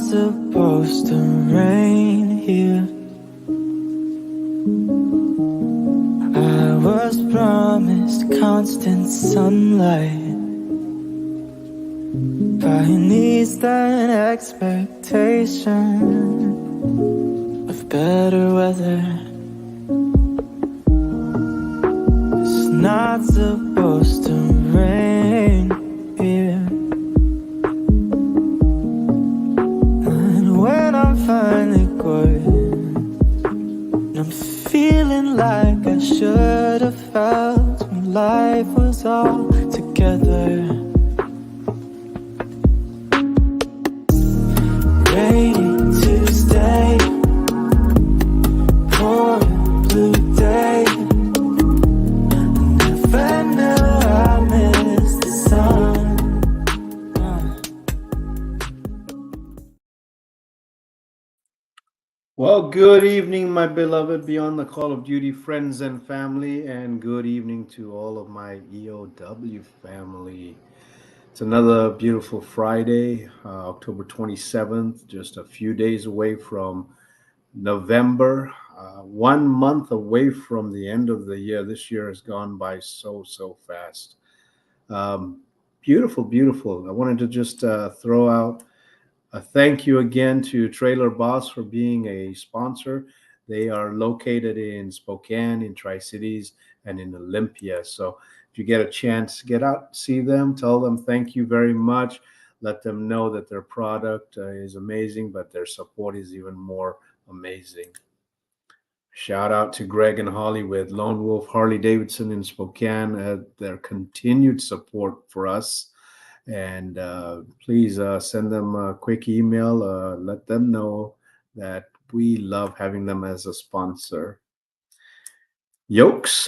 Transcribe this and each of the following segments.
supposed to rain here. I was promised constant sunlight by an eastern expectation of better weather. It's not supposed to rain here. And when I'm finally going, I'm feeling like I should have felt when life was all together. Ready to stay for a blue day. Never knew I missed the sun. Well, good evening, my beloved Beyond the Call of Duty friends and family, and good evening to all of my EOW family. It's another beautiful Friday, October 27th, just a few days away from November, 1 month away from the end of the year. This year has gone by so fast. Um, Beautiful, beautiful. I wanted to just throw out a thank you again to Trailer Boss for being a sponsor. They are located in Spokane, in Tri Cities, and in Olympia. So if you get a chance, get out, see them, tell them thank you very much. Let them know that their product is amazing, but their support is even more amazing. Shout out to Greg and Holly with Lone Wolf Harley Davidson in Spokane, their continued support for us. And please send them a quick email. Let them know that we love having them as a sponsor. Yolks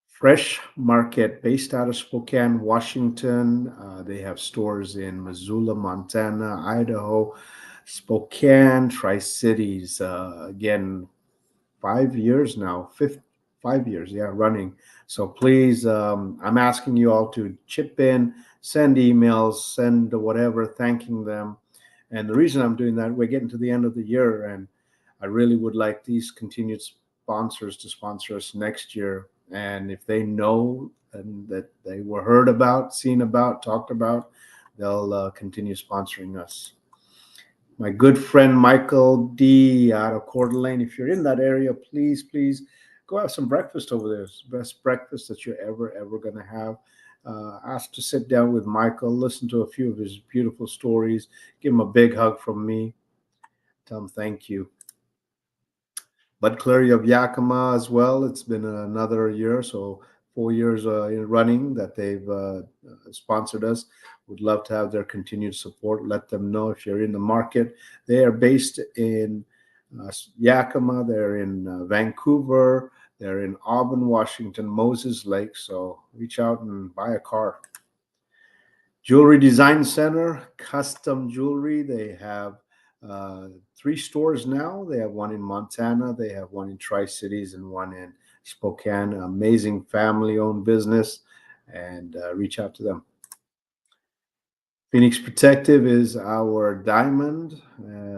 Fresh Market, based out of Spokane, Washington. They have stores in Missoula, Montana, Idaho, Spokane, Tri Cities. Again, 5 years now, 5 years, yeah, running. So please, I'm asking you all to chip in, send emails, send whatever, thanking them. And the reason I'm doing that, we're getting to the end of the year, and I really would like these continued sponsors to sponsor us next year. And if they know and that they were heard about, seen about, talked about, they'll continue sponsoring us. My good friend Michael D out of Coeur d'Alene. If you're in that area, please go have some breakfast over there. It's the best breakfast that you're ever going to have. Ask to sit down with Michael, listen to a few of his beautiful stories, give him a big hug from me, tell him thank you. Bud Clary of Yakima as well. It's been another year, so 4 years running that they've sponsored us. Would love to have their continued support. Let them know if you're in the market. They are based in Yakima. They're in Vancouver. They're in Auburn, Washington, Moses Lake. So reach out and buy a car. Jewelry Design Center, custom jewelry. They have 3 stores now. They have one in Montana, they have one in Tri Cities, and one in Spokane. Amazing family-owned business, and reach out to them. Phoenix Protective is our diamond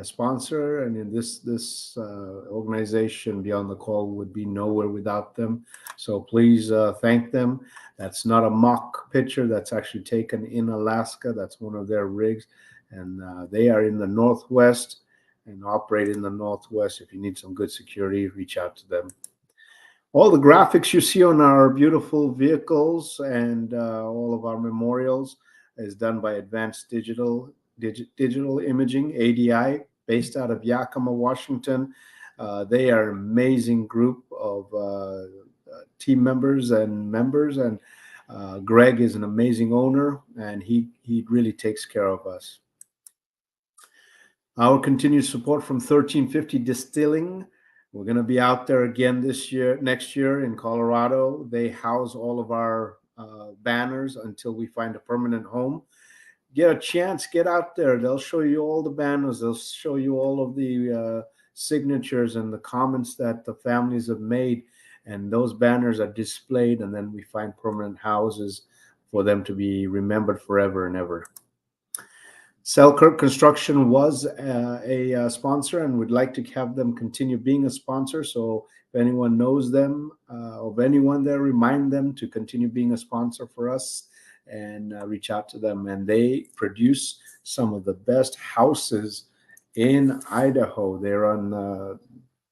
sponsor, and in this organization, Beyond the Call would be nowhere without them. So please thank them. That's not a mock picture. That's actually taken in Alaska. That's one of their rigs, and they are in the Northwest and operate in the Northwest. If you need some good security, reach out to them. All the graphics you see on our beautiful vehicles and all of our memorials is done by Advanced Digital Imaging, ADI, based out of Yakima, Washington. They are an amazing group of team members, and Greg is an amazing owner, and he really takes care of us. Our continued support from 1350 Distilling. We're going to be out there again next year in Colorado. They house all of our banners until we find a permanent home. Get a chance, get out there. They'll show you all the banners. They'll show you all of the signatures and the comments that the families have made. And those banners are displayed, and then we find permanent houses for them to be remembered forever and ever. Selkirk Construction was a sponsor, and we'd like to have them continue being a sponsor. So if anyone knows them, of anyone there, remind them to continue being a sponsor for us, and reach out to them. And they produce some of the best houses in Idaho. They're on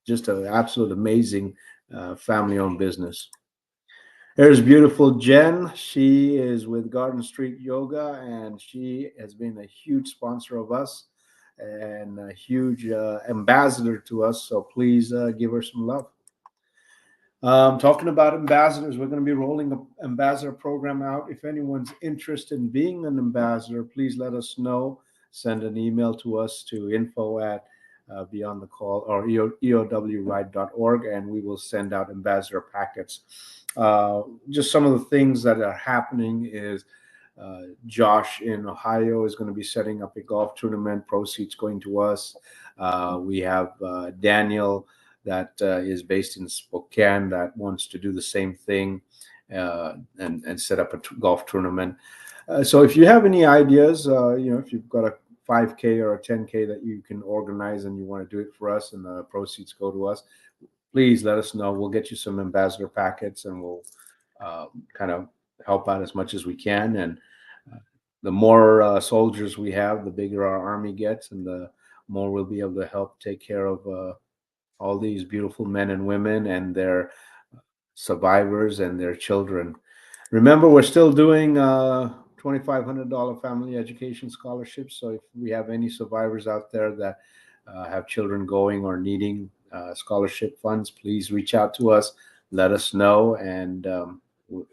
just an absolute amazing family-owned business. There's beautiful Jen. She is with Garden Street Yoga, and she has been a huge sponsor of us and a huge ambassador to us. So please give her some love. Talking about ambassadors, we're going to be rolling an ambassador program out. If anyone's interested in being an ambassador, please let us know. Send an email to us to info at beyond the call or eowride.org, and we will send out ambassador packets. Just some of the things that are happening is Josh in Ohio is going to be setting up a golf tournament, proceeds going to us. We have Daniel that is based in Spokane that wants to do the same thing and set up a golf tournament. So if you have any ideas, if you've got a 5K or a 10K that you can organize and you want to do it for us and the proceeds go to us, please let us know. We'll get you some ambassador packets and we'll kind of help out as much as we can. And the more soldiers we have, the bigger our army gets, and the more we'll be able to help take care of all these beautiful men and women and their survivors and their children. Remember, we're still doing $2,500 family education scholarships. So if we have any survivors out there that have children going or needing scholarship funds, please reach out to us, let us know, and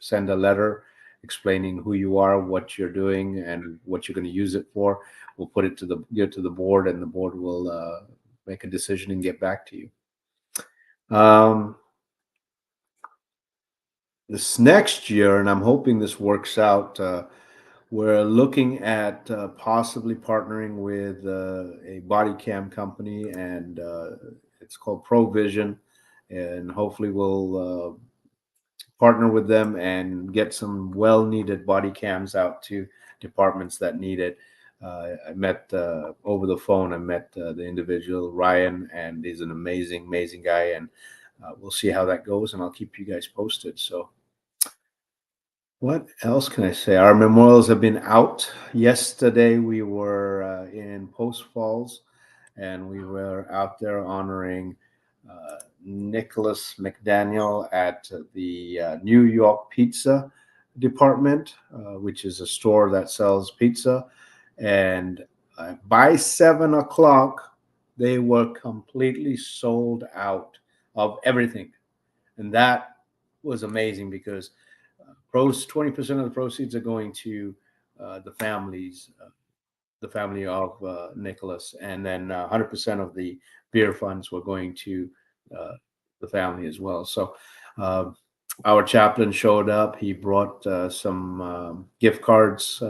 send a letter explaining who you are, what you're doing, and what you're going to use it for. We'll put it to the board, and the board will make a decision and get back to you. This next year, and I'm hoping this works out, we're looking at possibly partnering with a body cam company, and it's called Provision, and hopefully we'll partner with them and get some well-needed body cams out to departments that need it. I met over the phone. I met the individual Ryan, and he's an amazing guy, and we'll see how that goes, and I'll keep you guys posted. So what else can I say? Our memorials have been out. Yesterday we were in Post Falls, and we were out there honoring Nicholas McDaniel at the New York Pizza Department, which is a store that sells pizza. And by 7 o'clock, they were completely sold out of everything. And that was amazing because 20% of the proceeds are going to the families, the family of Nicholas, and then 100% of the beer funds were going to the family as well. So our chaplain showed up. He brought some gift cards.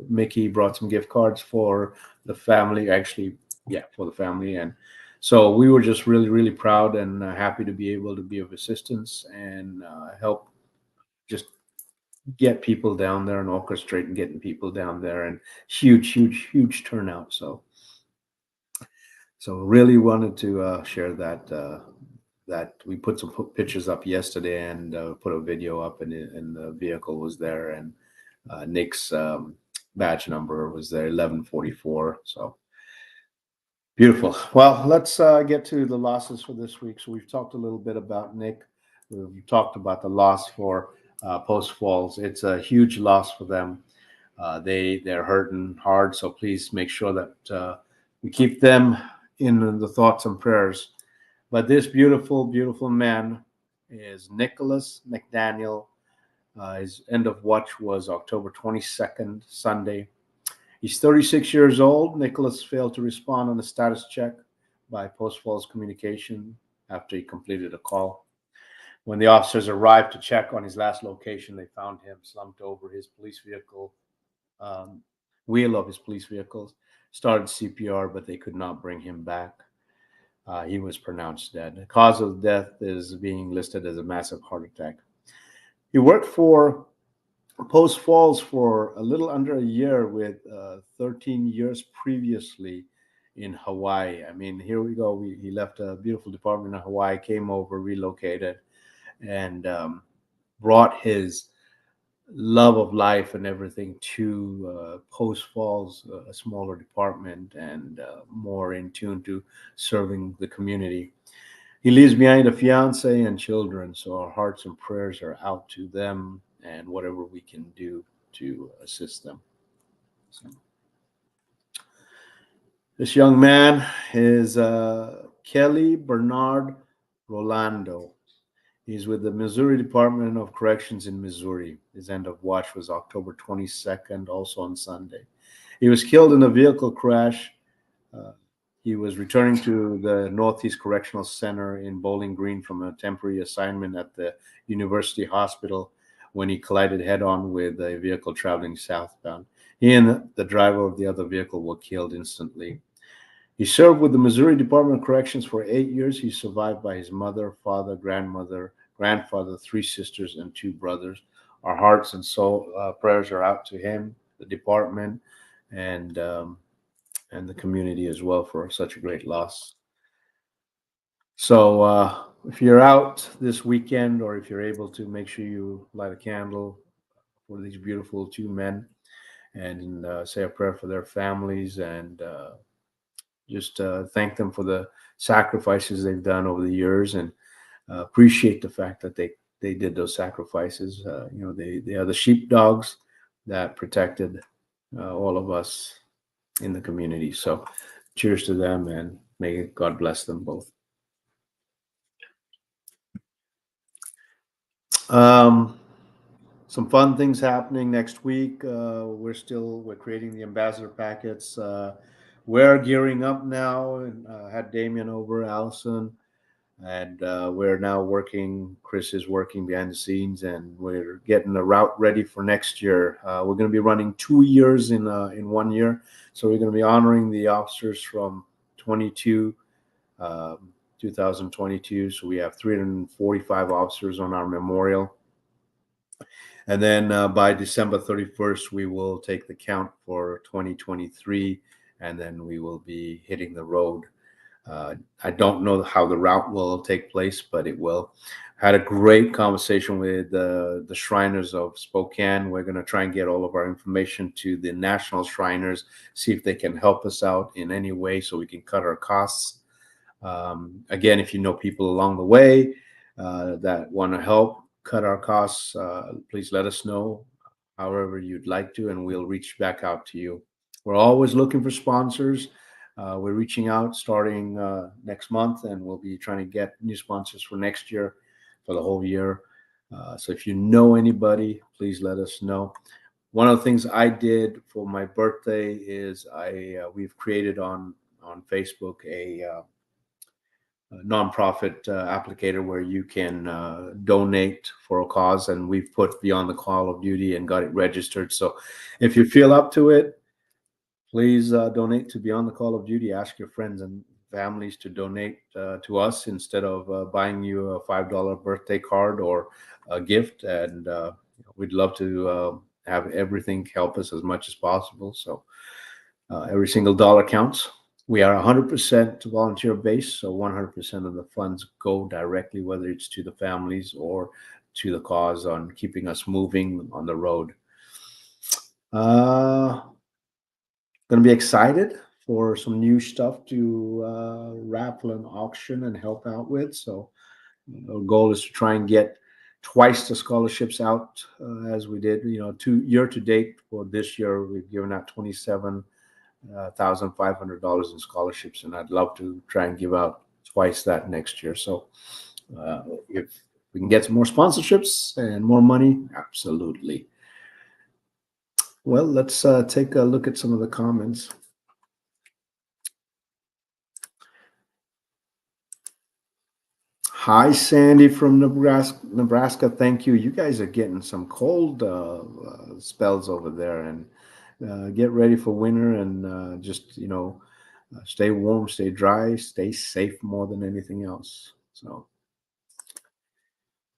Mickey brought some gift cards for the family, actually, yeah, for the family. And so we were just really proud and happy to be able to be of assistance and help just get people down there and orchestrate and getting people down there, and huge turnout. So really wanted to share that that we put some pictures up yesterday and put a video up, and the vehicle was there, and Nick's badge number was there, 1144. So beautiful. Well, let's get to the losses for this week. So we've talked a little bit about Nick. We've talked about the loss for Post Falls. It's a huge loss for them. They're hurting hard. So please make sure that we keep them in the thoughts and prayers. But this beautiful man is Nicholas McDaniel. His end of watch was October 22nd, Sunday. He's 36 years old. Nicholas failed to respond on a status check by Post Falls Communication after he completed a call. When the officers arrived to check on his last location, they found him slumped over his police vehicle, wheel of his police vehicle, started CPR, but they could not bring him back. He was pronounced dead. The cause of death is being listed as a massive heart attack. He worked for Post Falls for a little under a year with 13 years previously in Hawaii. I mean, here we go. He left a beautiful department in Hawaii, came over, relocated, and brought his love of life and everything to Post Falls, a smaller department and more in tune to serving the community. He leaves behind a fiance and children, so our hearts and prayers are out to them and whatever we can do to assist them. So, this young man is Kelly Bernard Rolando. He's with the Missouri Department of Corrections in Missouri. His end of watch was October 22nd, also on Sunday. He was killed in a vehicle crash. Uh, he was returning to the Northeast Correctional Center in Bowling Green from a temporary assignment at the University Hospital when he collided head on with a vehicle traveling southbound. He and the driver of the other vehicle were killed instantly. He served with the Missouri Department of Corrections for 8 years. He's survived by his mother, father, grandmother, grandfather, three sisters, and two brothers. Our hearts and soul prayers are out to him, the department, and um, and the community as well for such a great loss. So if you're out this weekend, or if you're able to, make sure you light a candle for these beautiful two men and say a prayer for their families and just thank them for the sacrifices they've done over the years and appreciate the fact that they did those sacrifices. They are the sheepdogs that protected all of us in the community. So cheers to them and may God bless them both. Um, some fun things happening next week. We're creating the ambassador packets. We're gearing up now and had Damien over, Allison, and we're now working. Chris is working behind the scenes, and we're getting the route ready for next year. We're going to be running 2 years in 1 year, so we're going to be honoring the officers from 22, 2022. So we have 345 officers on our memorial. And then by December 31st, we will take the count for 2023, and then we will be hitting the road. I don't know how the route will take place, but it will. Had a great conversation with the Shriners of Spokane. We're going to try and get all of our information to the National Shriners, see if they can help us out in any way so we can cut our costs. Again, if you know people along the way that want to help cut our costs, please let us know however you'd like to, and we'll reach back out to you. We're always looking for sponsors. We're reaching out starting next month, and we'll be trying to get new sponsors for next year, for the whole year. So if you know anybody, please let us know. One of the things I did for my birthday is we've created on Facebook a nonprofit applicator where you can donate for a cause, and we've put Beyond the Call of Duty and got it registered. So if you feel up to it, please donate to Beyond the Call of Duty. Ask your friends and families to donate to us instead of buying you a $5 birthday card or a gift. And we'd love to have everything help us as much as possible. So every single dollar counts. We are 100% volunteer based, so 100% of the funds go directly, whether it's to the families or to the cause on keeping us moving on the road. Going to be excited for some new stuff to raffle and auction and help out with. So our goal is to try and get twice the scholarships out as we did. Year to date for this year, we've given out $27,500 in scholarships, and I'd love to try and give out twice that next year. So if we can get some more sponsorships and more money, absolutely. Well, let's take a look at some of the comments. Hi, Sandy from Nebraska. Thank you. You guys are getting some cold spells over there, and get ready for winter, and just stay warm, stay dry, stay safe more than anything else. So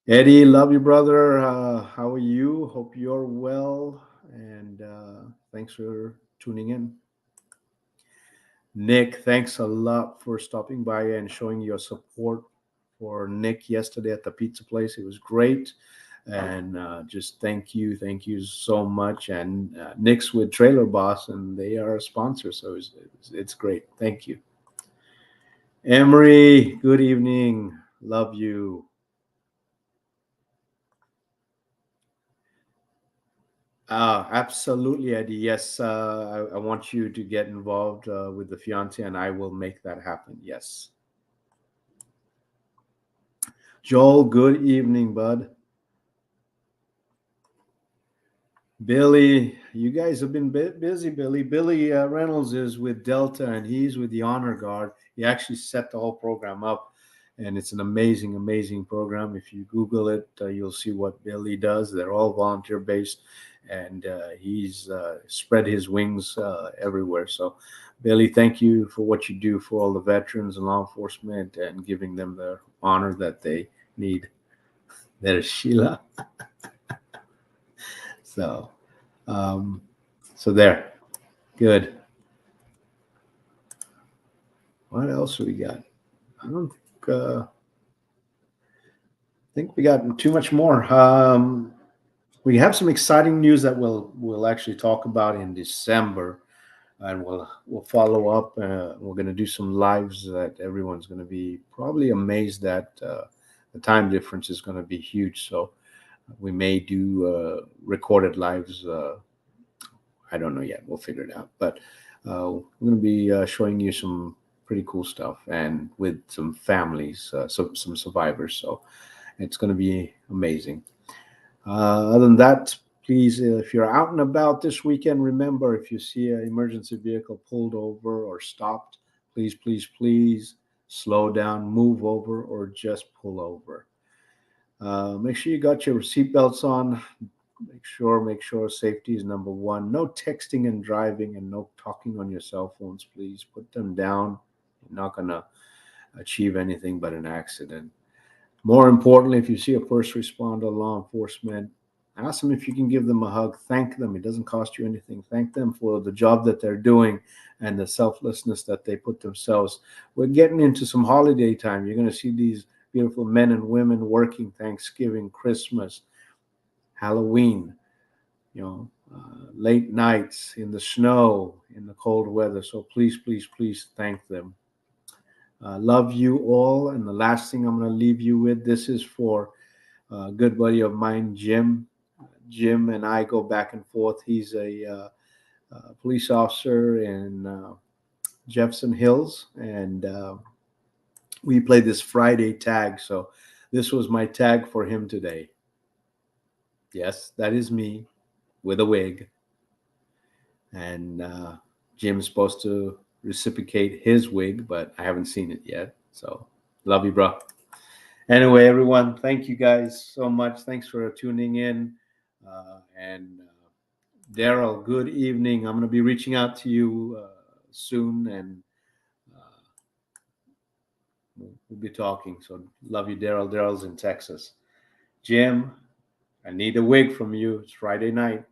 Eddie, love you, brother. How are you? Hope you're well. And thanks for tuning in. Nick, thanks a lot for stopping by and showing your support for Nick yesterday at the pizza place. It was great. And just thank you so much. And Nick's with Trailer Boss, and they are a sponsor. So it's great. Thank you. Emery, good evening. Love you. Absolutely, Eddie. Yes, I want you to get involved with the fiance, and I will make that happen. Yes. Joel, good evening, bud. Billy, you guys have been busy, Billy. Billy Reynolds is with Delta, and he's with the Honor Guard. He actually set the whole program up, and it's an amazing, amazing program. If you Google it, you'll see what Billy does. They're all volunteer based, and he's spread his wings everywhere. So, Billy, thank you for what you do for all the veterans and law enforcement and giving them the honor that they need. There's Sheila. So, um, so there. Good. What else we got? I don't think we got too much more. We have some exciting news that we'll actually talk about in December, and we'll follow up. We're going to do some lives that everyone's going to be probably amazed at. The time difference is going to be huge, so we may do recorded lives. I don't know yet. We'll figure it out. But we're going to be showing you some pretty cool stuff and with some families, some survivors. So it's going to be amazing. Other than that, please, if you're out and about this weekend, remember if you see an emergency vehicle pulled over or stopped, please, please, please slow down, move over, or just pull over. Make sure you got your seatbelts on. Make sure safety is number one. No texting and driving, and no talking on your cell phones, please. Put them down. You're not gonna achieve anything but an accident. More importantly, if you see a first responder, law enforcement, ask them if you can give them a hug. Thank them. It doesn't cost you anything. Thank them for the job that they're doing and the selflessness that they put themselves. We're getting into some holiday time. You're going to see these beautiful men and women working Thanksgiving, Christmas, Halloween, late nights in the snow, in the cold weather. So please, please, please thank them. Love you all. And the last thing I'm going to leave you with, this is for a good buddy of mine, Jim. Jim and I go back and forth. He's a police officer in Jefferson Hills, and we played this Friday tag. So this was my tag for him today. Yes, that is me with a wig. And Jim's supposed to reciprocate his wig, but I haven't seen it yet. So love you, bro. Anyway, everyone, thank you guys so much. Thanks for tuning in. And Daryl, good evening. I'm going to be reaching out to you soon, and we'll be talking. So love you, Daryl. Daryl's in Texas. Jim, I need a wig from you. It's Friday night.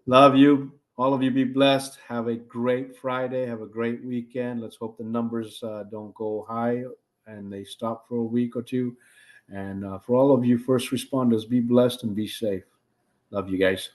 Love you. All of you be blessed. Have a great Friday. Have a great weekend. Let's hope the numbers don't go high and they stop for a week or two. And for all of you first responders, be blessed and be safe. Love you guys.